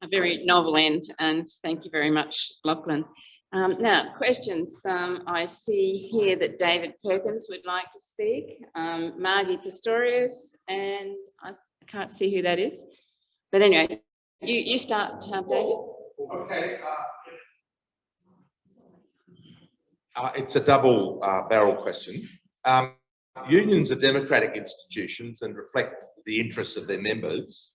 a very novel end, and thank you very much, Lachlan. Now, questions. I see here that David Perkins would like to speak, Margie Pistorius, and I can't see who that is. But anyway, you start, David. Okay. It's a double barrel question. Unions are democratic institutions and reflect the interests of their members.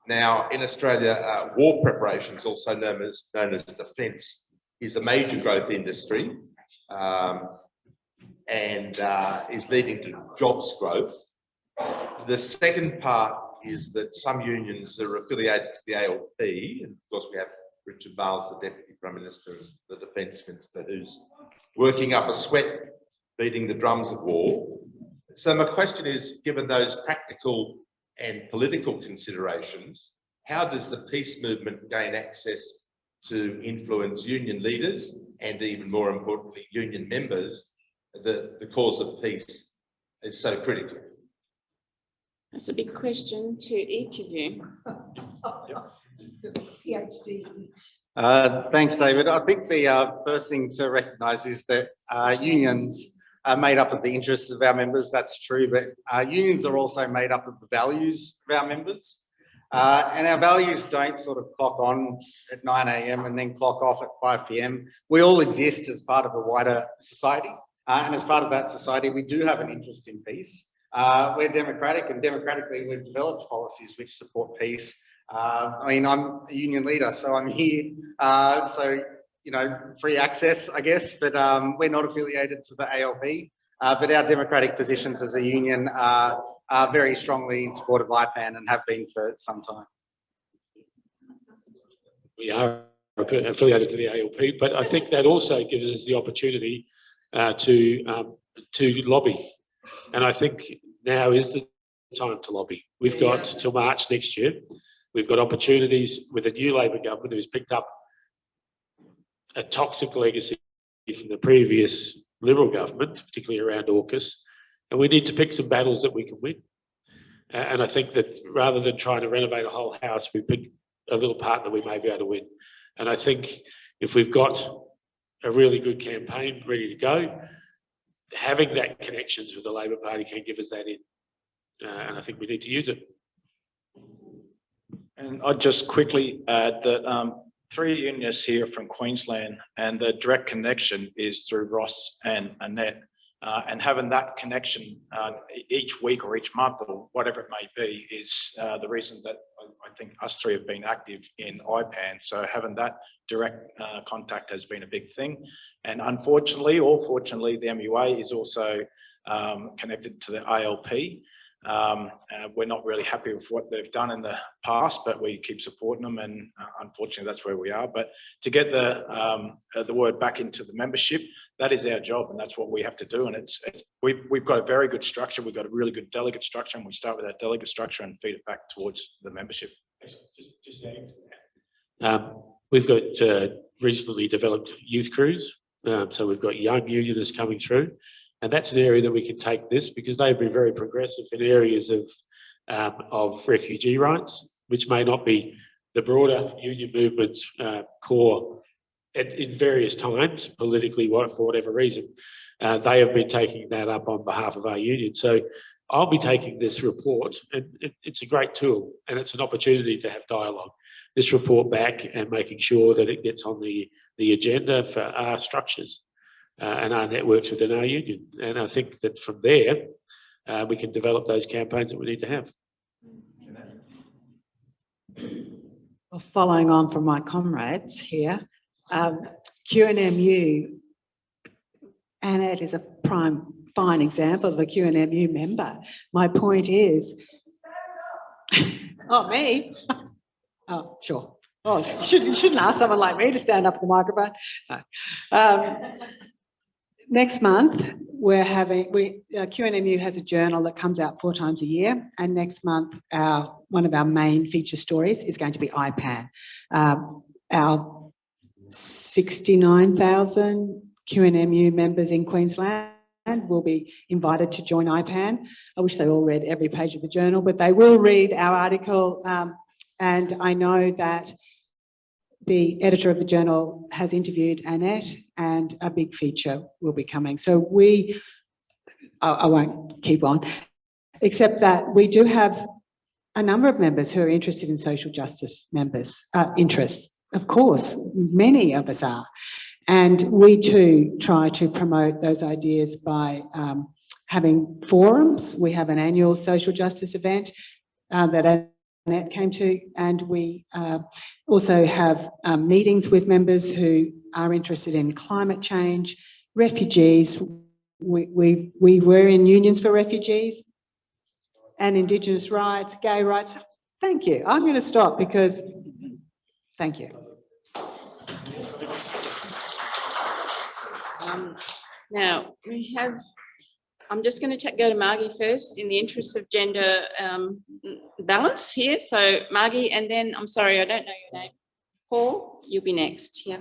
Now, in Australia, war preparations, also known as defence, is a major growth industry and is leading to jobs growth. The second part is that some unions are affiliated to the ALP, and of course we have Richard Marles, the Deputy Prime Minister, the Defence Minister, who's working up a sweat, beating the drums of war. So my question is, given those practical and political considerations, how does the peace movement gain access to influence union leaders and, even more importantly, union members? The cause of peace is so critical. That's a big question to each of you. Thanks, David. I think the first thing to recognise is that unions are made up of the interests of our members. That's true, but unions are also made up of the values of our members. And our values don't sort of clock on at 9 a.m. and then clock off at 5 p.m. We all exist as part of a wider society. And as part of that society, we do have an interest in peace. We're democratic, and democratically we've developed policies which support peace. I mean, I'm a union leader, so I'm here. So, you know, free access, I guess, but we're not affiliated to the ALP. But our democratic positions as a union are very strongly in support of IPAN and have been for some time. We are affiliated to the ALP, but I think that also gives us the opportunity to lobby. And I think now is the time to lobby. We've got till March next year. We've got opportunities with a new Labor government who's picked up a toxic legacy from the previous Liberal government, particularly around AUKUS, and we need to pick some battles that we can win. And I think that rather than trying to renovate a whole house, we pick a little part that we may be able to win. And I think if we've got a really good campaign ready to go, having that connections with the Labor Party can give us that in. And I think we need to use it. And I'd just quickly add that 3 unionists here from Queensland, and the direct connection is through Ross and Annette. And having that connection each week or each month or whatever it may be is the reason that I think us 3 have been active in IPAN. So having that direct contact has been a big thing. And unfortunately, or fortunately, the MUA is also connected to the ALP. We're not really happy with what they've done in the past, but we keep supporting them, and unfortunately that's where we are. But to get the word back into the membership, that is our job, and that's what we have to do. And we've got a very good structure. We've got a really good delegate structure, and we start with that delegate structure and feed it back towards the membership. Just adding to that. We've got regionally developed youth crews, so we've got young unionists coming through. And that's an area that we can take this, because they've been very progressive in areas of refugee rights, which may not be the broader union movement's core in various times, politically, for whatever reason. They have been taking that up on behalf of our union. So I'll be taking this report, and it's a great tool, and it's an opportunity to have dialogue. This report back and making sure that it gets on the agenda for our structures. And our networks within our union. And I think that from there, we can develop those campaigns that we need to have. Well, following on from my comrades here, QNMU, Annette is a fine example of a QNMU member. My point is, oh, me? Oh, sure. Oh, you shouldn't ask someone like me to stand up at the microphone. No. Next month, QNMU has a journal that comes out 4 times a year, and next month one of our main feature stories is going to be IPAN. Our 69,000 QNMU members in Queensland will be invited to join IPAN. I wish they all read every page of the journal, but they will read our article And I know that the editor of the journal has interviewed Annette, and a big feature will be coming. So I won't keep on, except that we do have a number of members who are interested in social justice interests. Of course, many of us are. And we too try to promote those ideas by having forums. We have an annual social justice event that Annette came to, and we also have meetings with members who are interested in climate change, refugees. We were in unions for refugees and Indigenous rights, gay rights. Thank you. I'm going to stop because, thank you. Now we have, I'm just going to go to Margie first in the interest of gender balance here. So Margie, and then, I'm sorry, I don't know your name. Paul, you'll be next. Yeah.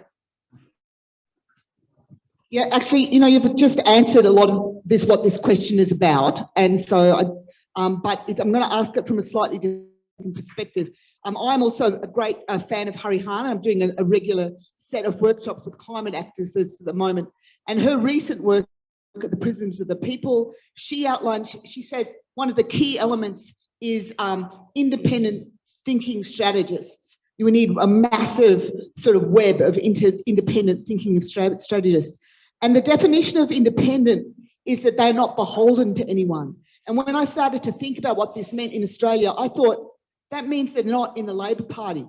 Yeah, actually, you know, you've just answered a lot of this, what this question is about. And so, I'm going to ask it from a slightly different perspective. I'm also a great fan of Harihana. I'm doing a regular set of workshops with climate activists at the moment. And her recent work at the Prisons of the People, she outlined, she says one of the key elements is independent thinking strategists. You need a massive sort of web of independent thinking of strategists. And the definition of independent is that they're not beholden to anyone. And when I started to think about what this meant in Australia, I thought that means they're not in the Labor Party,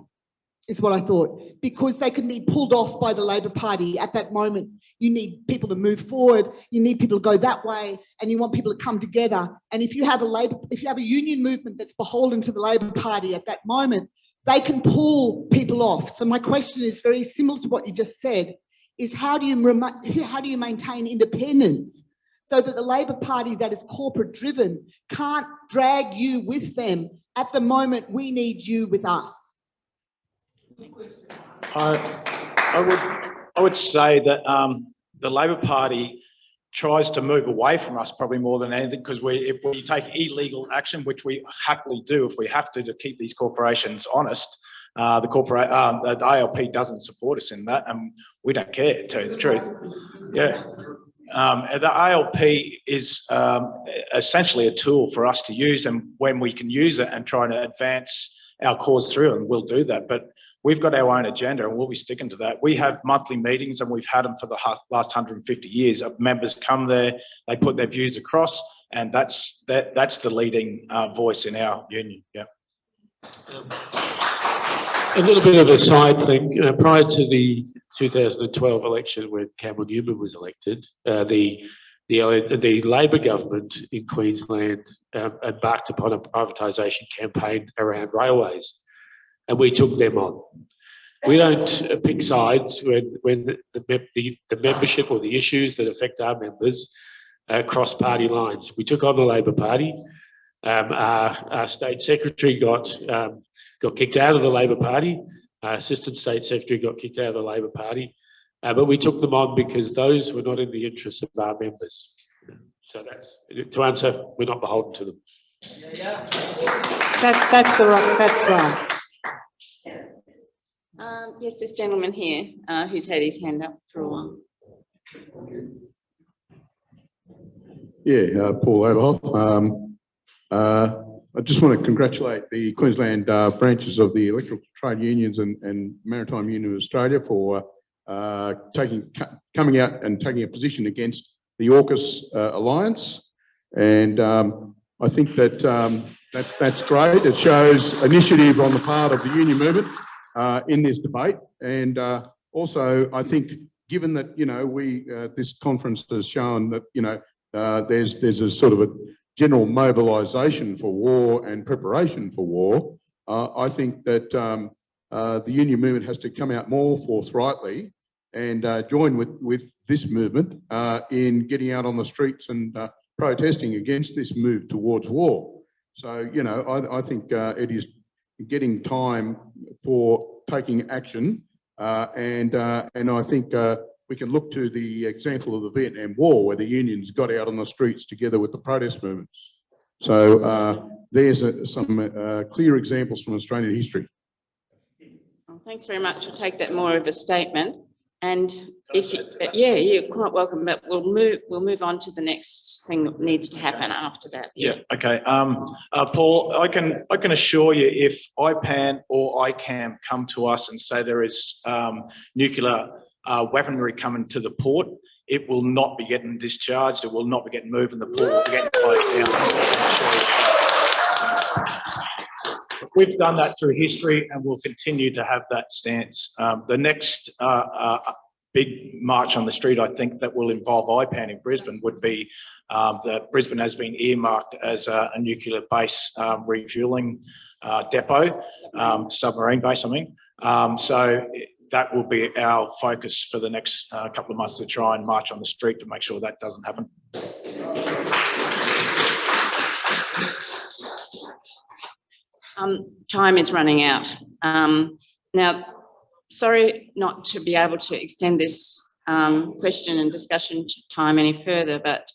is what I thought, because they can be pulled off by the Labor Party at that moment. You need people to move forward, you need people to go that way, and you want people to come together. And if you have a union movement that's beholden to the Labor Party at that moment, they can pull people off. So my question is very similar to what you just said, is how do you maintain independence so that the Labor Party that is corporate driven can't drag you with them at the moment we need you with us? I would say that the Labor Party tries to move away from us probably more than anything, because if we take illegal action, which we happily do if we have to keep these corporations honest, the ALP doesn't support us in that, and we don't care, to tell you the truth. Yeah. The ALP is essentially a tool for us to use, and when we can use it and try to advance our cause through, and we'll do that. But we've got our own agenda, and we'll be sticking to that. We have monthly meetings, and we've had them for the last 150 years. Members come there, they put their views across, and that's the leading voice in our union. Yeah. A little bit of a side thing. Prior to the 2012 election, when Campbell Newman was elected, the Labor government in Queensland embarked upon a privatisation campaign around railways, and we took them on. We don't pick sides when the membership or the issues that affect our members cross party lines. We took on the Labor Party. Our state secretary got kicked out of the Labor Party. Our assistant state secretary got kicked out of the Labor Party. But we took them on because those were not in the interests of our members. So that's, to answer, we're not beholden to them. That's right. Yes, this gentleman here who's had his hand up for a while. Yeah, Paul Adolf. I just want to congratulate the Queensland branches of the Electrical Trade Unions and Maritime Union of Australia for coming out and taking a position against the AUKUS alliance. And I think that that's great. It shows initiative on the part of the union movement in this debate. And also, I think, given that, you know, this conference has shown that, you know, there's a sort of a general mobilisation for war and preparation for war, I think that the union movement has to come out more forthrightly and join with this movement in getting out on the streets and protesting against this move towards war. So, you know, I think it is getting time for taking action, and I think we can look to the example of the Vietnam War, where the unions got out on the streets together with the protest movements. So there's some clear examples from Australian history. Thanks very much. I'll take that more of a statement. And if you, yeah, you're quite welcome, but we'll move on to the next thing that needs to happen after that. Yeah. Okay. Paul, I can assure you, if IPAN or ICAM come to us and say there is nuclear weaponry coming to the port, it will not be getting discharged. It will not be getting moved, and the port will be getting closed down. We've done that through history, and we'll continue to have that stance. The next big march on the street, I think, that will involve IPAN in Brisbane would be that Brisbane has been earmarked as a nuclear base refuelling depot, submarine base, I mean. So that will be our focus for the next couple of months, to try and march on the street to make sure that doesn't happen. Time is running out. Now, sorry not to be able to extend this question and discussion time any further, but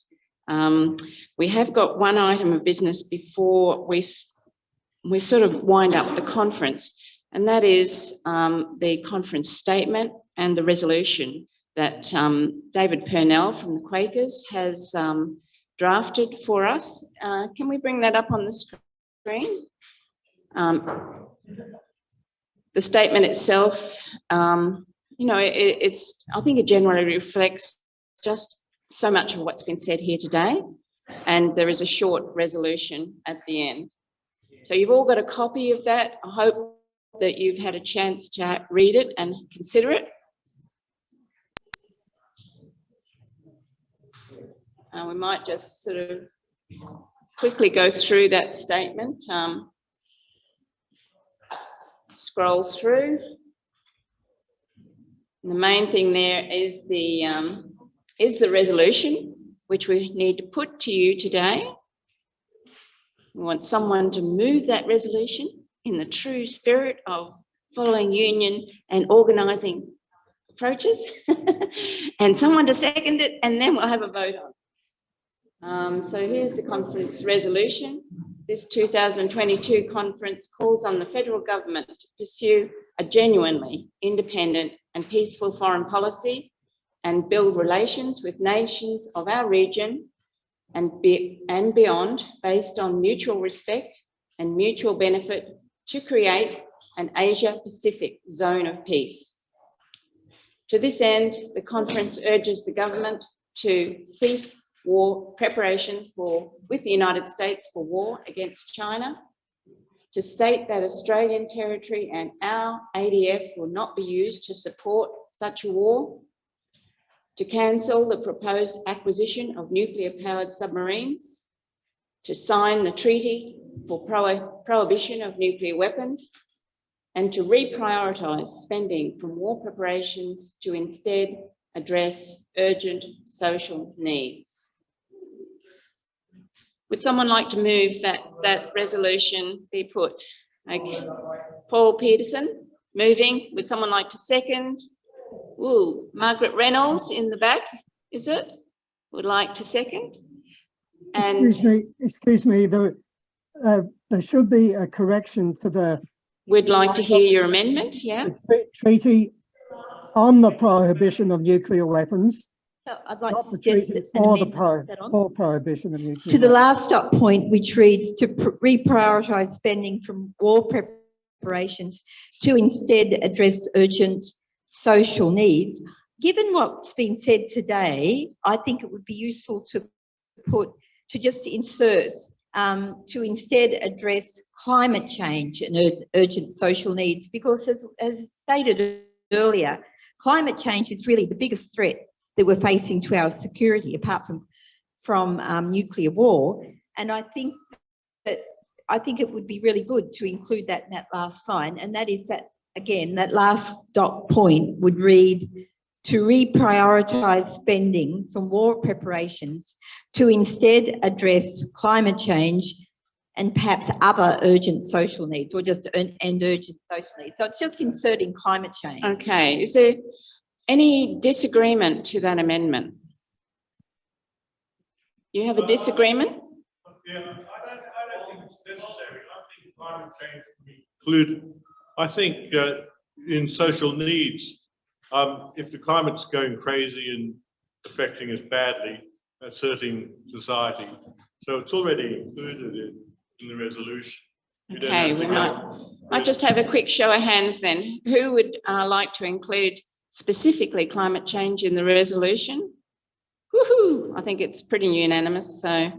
we have got one item of business before we sort of wind up the conference, and that is the conference statement and the resolution that David Purnell from the Quakers has drafted for us. Can we bring that up on the screen? The statement itself, you know, I think it generally reflects just so much of what's been said here today, and there is a short resolution at the end. So you've all got a copy of that. I hope that you've had a chance to read it and consider it. We might just sort of quickly go through that statement. Scroll through. The main thing there is the resolution, which we need to put to you today. We want someone to move that resolution in the true spirit of following union and organising approaches, and someone to second it, and then we'll have a vote on. So here's the conference resolution. This 2022 conference calls on the federal government to pursue a genuinely independent and peaceful foreign policy and build relations with nations of our region and beyond, based on mutual respect and mutual benefit, to create an Asia-Pacific zone of peace. To this end, the conference urges the government to cease war preparations with the United States for war against China, to state that Australian territory and our ADF will not be used to support such a war, to cancel the proposed acquisition of nuclear-powered submarines, to sign the treaty for prohibition of nuclear weapons, and to reprioritise spending from war preparations to instead address urgent social needs. Would someone like to move that resolution be put? Okay. Paul Peterson, moving. Would someone like to second? Ooh, Margaret Reynolds in the back, is it? Would like to second? And excuse me, there should be a correction to the... We'd like to hear your amendment, yeah. The treaty on the prohibition of nuclear weapons. So I'd like not to the suggest treaty that for prohibition of nuclear to the weapons. last dot point, which reads to reprioritise spending from war preparations to instead address urgent social needs. Given what's been said today, I think it would be useful to just insert to instead address climate change and urgent social needs, because as stated earlier, climate change is really the biggest threat that we're facing to our security, apart from nuclear war. And I think it would be really good to include that in that last line. And that is that, again, that last dot point would read to reprioritise spending from war preparations to instead address climate change and perhaps other urgent social needs, or just and urgent social needs. So it's just inserting climate change. Okay, is there any disagreement to that amendment? You have a disagreement? Yeah, I don't think it's necessary. I think climate change can be included. I think in social needs. If the climate's going crazy and affecting us badly, that's hurting society. So it's already included in the resolution. Okay, we might just have a quick show of hands then. Who would like to include specifically climate change in the resolution? Woohoo! I think it's pretty unanimous, so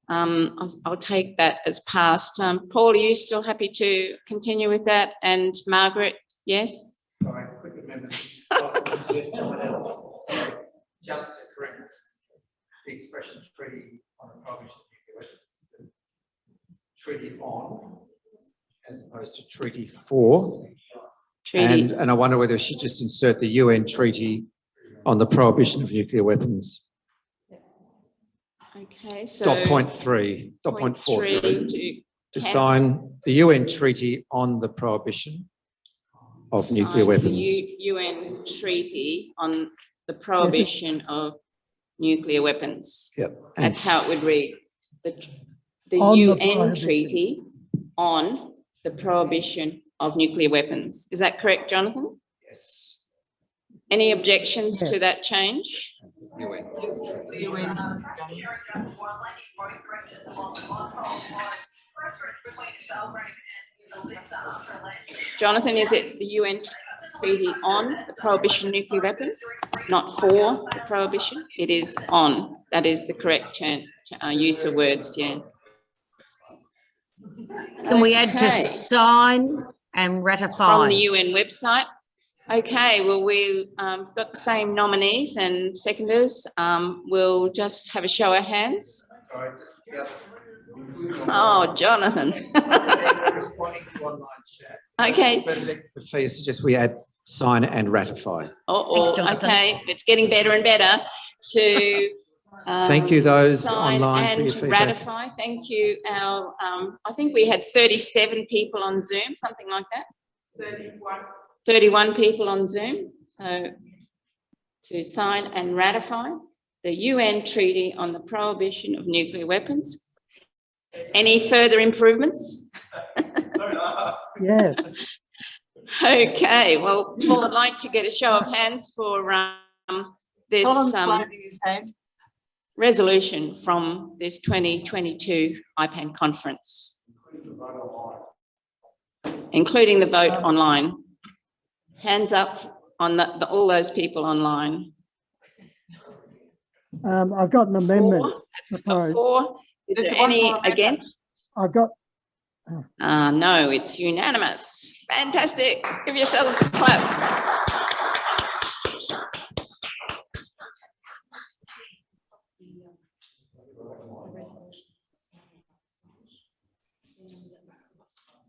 I'll take that as passed. Paul, are you still happy to continue with that? And Margaret, yes? Sorry, quick amendment. I was going to suggest someone else. Sorry, just to correct the expression treaty on the prohibition of nuclear weapons. Treaty on, as opposed to treaty for. Treaty. And I wonder whether we should just insert the UN treaty on the prohibition of nuclear weapons. Okay, so. Dot point 3, dot point 4, three to sign the UN treaty on the prohibition of nuclear weapons. The UN treaty on the prohibition of nuclear weapons. Yep. That's how it would read. The On the UN prohibition. treaty on the prohibition of nuclear weapons. Is that correct, Jonathan? Yes. Any objections to Yes. that change? UN. Jonathan, is it the UN treaty on the prohibition of nuclear weapons? Not for the prohibition? It is on. That is the correct term, use of words, yeah. Can we add to Okay. sign and ratify? From the UN website. Okay, well, we've got the same nominees and seconders. We'll just have a show of hands. Oh, Jonathan. Responding to online chat. Okay. But for you, suggest we add sign and ratify. Oh, Jonathan. okay, it's getting better and better to Thank you, those sign online, for your and feedback. ratify. Thank you. Our, I think we had 37 people on Zoom, something like that. 31 people on Zoom. So to sign and ratify the UN Treaty on the Prohibition of Nuclear Weapons. Any further improvements? Yes. Okay, well, I'd like to get a show of hands for this resolution from this 2022 IPAN conference, including the vote online. Hands up on all those people online. I've got an amendment proposed. Four. Is there any against? I've got, No, it's unanimous. Fantastic. Give yourselves a clap.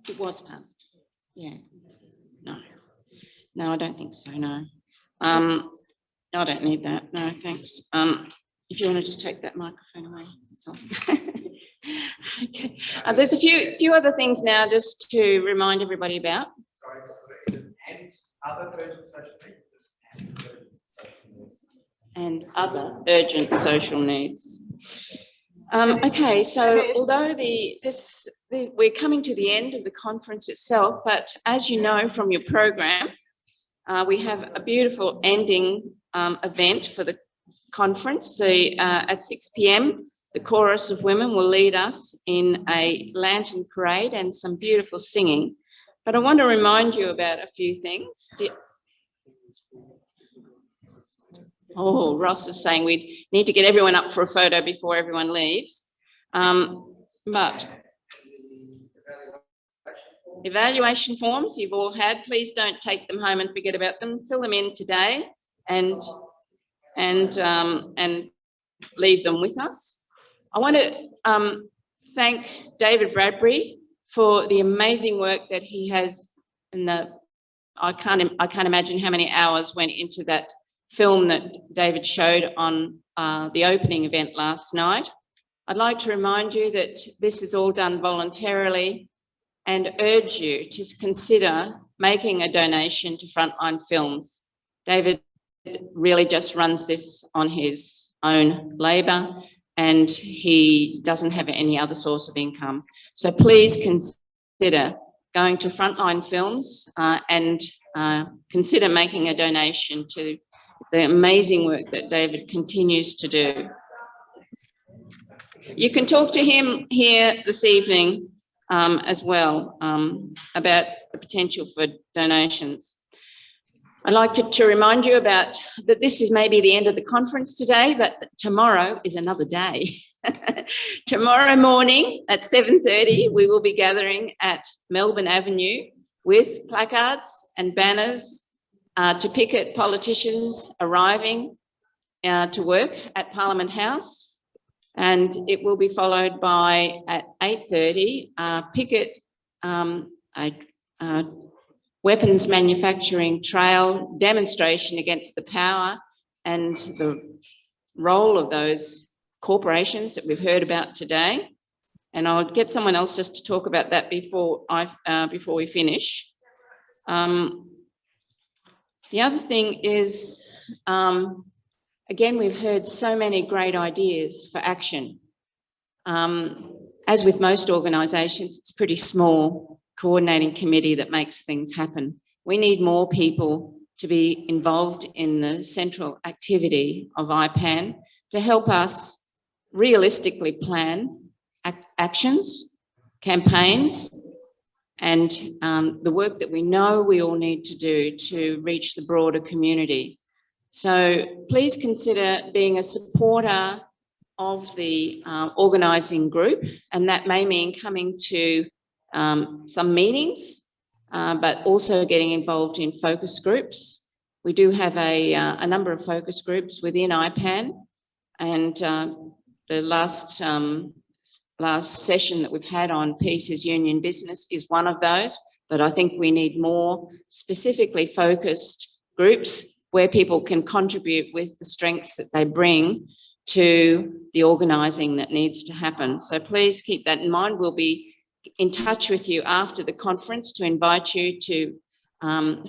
It was passed. Yeah. No. No, I don't think so. No. I don't need that. No, thanks. If you want to just take that microphone away. That's all. Okay. There's a few other things now just to remind everybody about. And other urgent social needs. Okay, so although we're coming to the end of the conference itself, but as you know from your program, we have a beautiful ending event for the conference. At 6 p.m, the chorus of women will lead us in a lantern parade and some beautiful singing. But I want to remind you about a few things. Oh, Ross is saying we need to get everyone up for a photo before everyone leaves. But evaluation forms you've all had, please don't take them home and forget about them. Fill them in today and leave them with us. I want to thank David Bradbury for the amazing work that he has I can't imagine how many hours went into that film that David showed on the opening event last night. I'd like to remind you that this is all done voluntarily and urge you to consider making a donation to Frontline Films. David really just runs this on his own labour and he doesn't have any other source of income. So please consider going to Frontline Films and consider making a donation to the amazing work that David continues to do. You can talk to him here this evening as well about the potential for donations. I'd like to remind you about that this is maybe the end of the conference today, but tomorrow is another day. Tomorrow morning at 7:30, we will be gathering at Melbourne Avenue with placards and banners to picket politicians arriving to work at Parliament House. And it will be followed by, at 8:30, picket weapons manufacturing trail demonstration against the power and the role of those corporations that we've heard about today. And I'll get someone else just to talk about that before we finish. The other thing is, again, we've heard so many great ideas for action. As with most organisations, it's a pretty small coordinating committee that makes things happen. We need more people to be involved in the central activity of IPAN to help us realistically plan actions, campaigns, and the work that we know we all need to do to reach the broader community. So please consider being a supporter of the organising group, and that may mean coming to some meetings, but also getting involved in focus groups. We do have a number of focus groups within IPAN, and the last session that we've had on Peace is Union Business is one of those, but I think we need more specifically focused groups where people can contribute with the strengths that they bring to the organising that needs to happen. So please keep that in mind. We'll be in touch with you after the conference to invite you to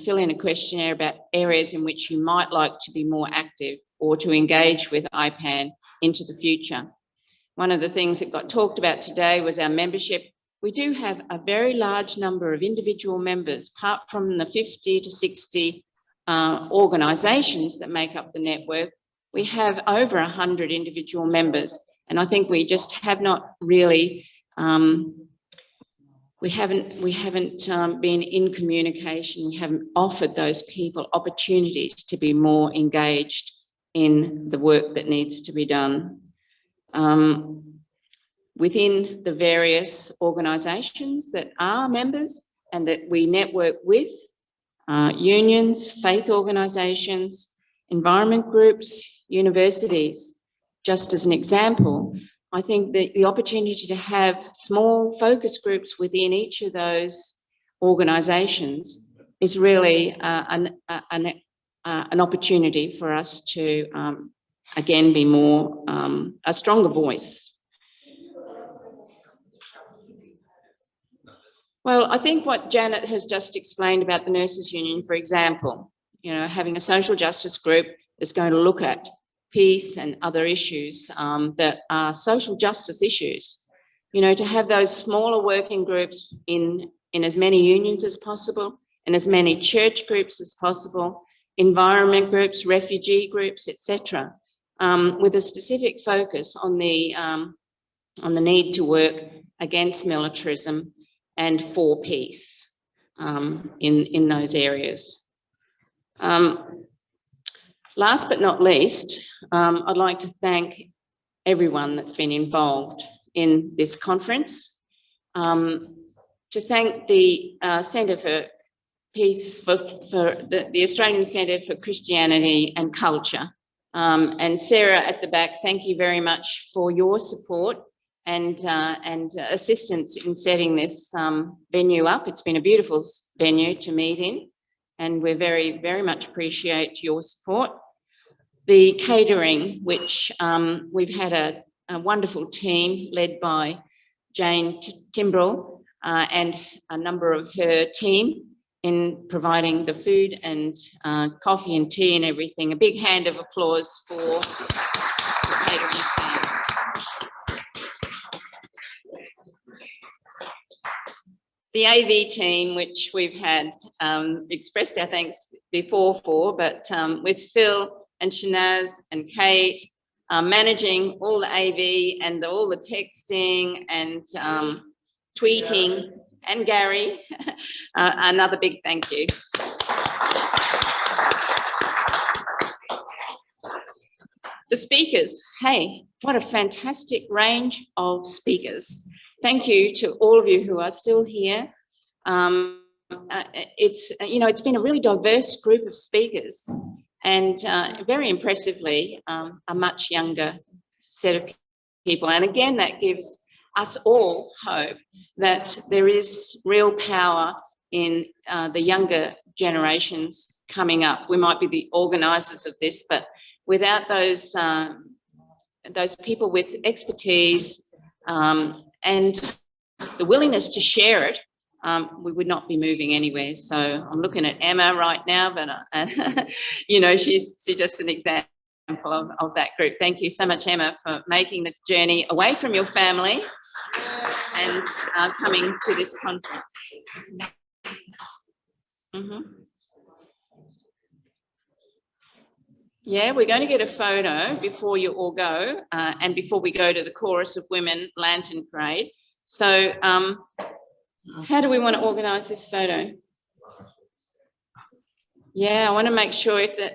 fill in a questionnaire about areas in which you might like to be more active or to engage with IPAN into the future. One of the things that got talked about today was our membership. We do have a very large number of individual members, apart from the 50 to 60 organisations that make up the network. We have over 100 individual members, and I think we just have not really we haven't been in communication. We haven't offered those people opportunities to be more engaged in the work that needs to be done. Within the various organisations that are members and that we network with, unions, faith organisations, environment groups, universities. Just as an example, I think that the opportunity to have small focus groups within each of those organisations is really an opportunity for us to, again, be more, a stronger voice. Well, I think what Janet has just explained about the Nurses Union, for example, you know, having a social justice group that's going to look at peace and other issues that are social justice issues, you know, to have those smaller working groups in as many unions as possible, and as many church groups as possible, environment groups, refugee groups, etc., with a specific focus on the need to work against militarism and for peace in those areas. Last but not least, I'd like to thank everyone that's been involved in this conference, to thank the Centre for Peace, for the Australian Centre for Christianity and Culture. And Sarah at the back, thank you very much for your support and assistance in setting this venue up. It's been a beautiful venue to meet in, and we very, very much appreciate your support. The catering, which we've had a wonderful team led by Jane Timbrell and a number of her team in providing the food and coffee and tea and everything. A big hand of applause for the catering team. the AV team, which we've had expressed our thanks before for, but with Phil and Shanaz and Kate managing all the AV and all the texting and tweeting, and Gary, another big thank you. The speakers, hey, what a fantastic range of speakers. Thank you to all of you who are still here. It's been a really diverse group of speakers, and very impressively, a much younger set of people. And again, that gives us all hope that there is real power in the younger generations coming up. We might be the organisers of this, but without those people with expertise and the willingness to share it, we would not be moving anywhere. So I'm looking at Emma right now, but she's just an example of that group. Thank you so much, Emma, for making the journey away from your family and coming to this conference. Yeah, we're going to get a photo before you all go and before we go to the Chorus of Women Lantern Parade. So how do we want to organise this photo? Yeah, I want to make sure if